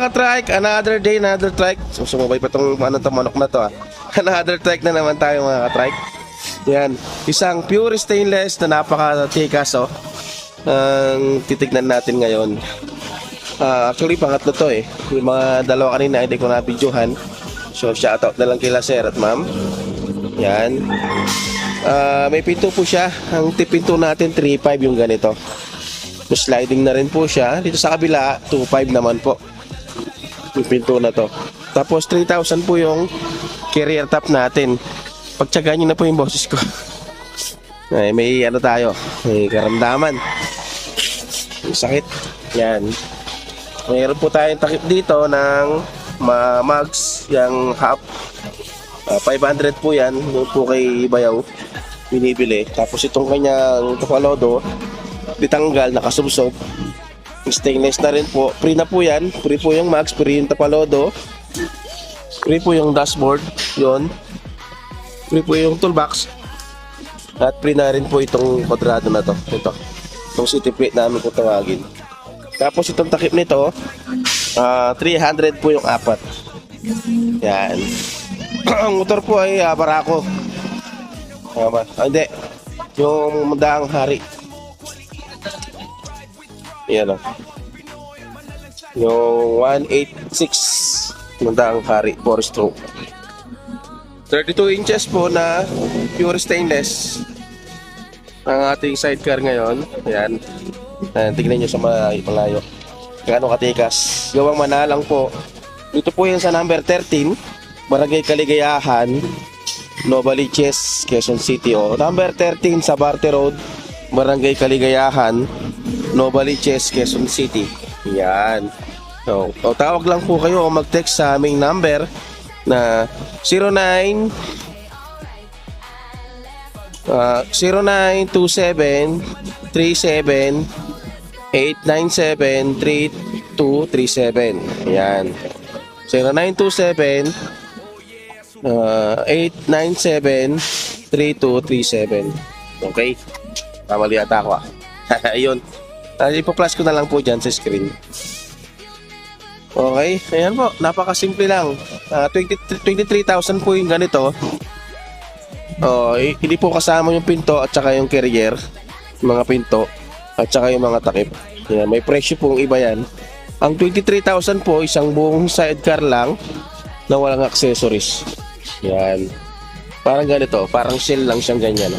ka-trike, another day, another trike. So, sumabay pa itong manok na to Another trike na naman tayo mga ka-trike. Yan, isang pure stainless na napaka-tikas ang titignan natin ngayon. Actually, pangatlo to Yung mga dalawa kanina, hindi ko na-videohan. So, shoutout na lang kila sir at ma'am. Yan. May pinto po siya. Ang tipinto natin, 3.5 yung ganito. Sliding na rin po siya. Dito sa kabila, 2.5 naman po yung pinto na to. Tapos 3,000 po yung carrier top natin. Pagtsagaan nyo na po yung boses ko. May ano tayo, may karamdaman, may sakit. Yan. Mayroon po tayong takip dito ng mugs, yung half. 500 po yan. Doon po kay Bayaw binibili. Tapos itong kanyang tupalodo, ditanggal, nakasubsob. Stainless na rin po. Free na po yan. Free po yung mugs, free yung tupalodo. Free po yung dashboard. Yun. Free po yung toolbox. At free na rin po itong kwadrado na to. Ito. Itong city plate namin kung tawagin. Tapos itong takip nito, 300 po yung apat. Yan. Ang motor po ay Barako. Hindi. Yung Daang Hari. Yan Yung 186 ng Daang Hari 4-stroke. 32 inches po na pure stainless ang ating sidecar ngayon. Ayan. Tignan nyo sa malayo. Gaano katikas. Gawang Manalang po. Dito po yan sa number 13. Barangay Kaligayahan, Novaliches, Quezon City. Number 13 sa Barte Road, Barangay Kaligayahan, Novaliches, Quezon City. Yan. So, tawag lang po kayo o mag-text sa aming number na 0927-37-897-3237. Yan. 0927-897-3237. Okay? Kamali ata ako Ayun. Ipa-flash ko na lang po dyan sa screen. Okay, ayan po, napakasimple lang. 23,000 po yung ganito. Hindi po kasama yung pinto at saka yung carrier, mga pinto at saka yung mga takip. Ayan, may presyo pong iba yan. Ang 23,000 po, isang buong sidecar lang na walang accessories. Yan. Parang ganito, parang shell lang siyang ganyan.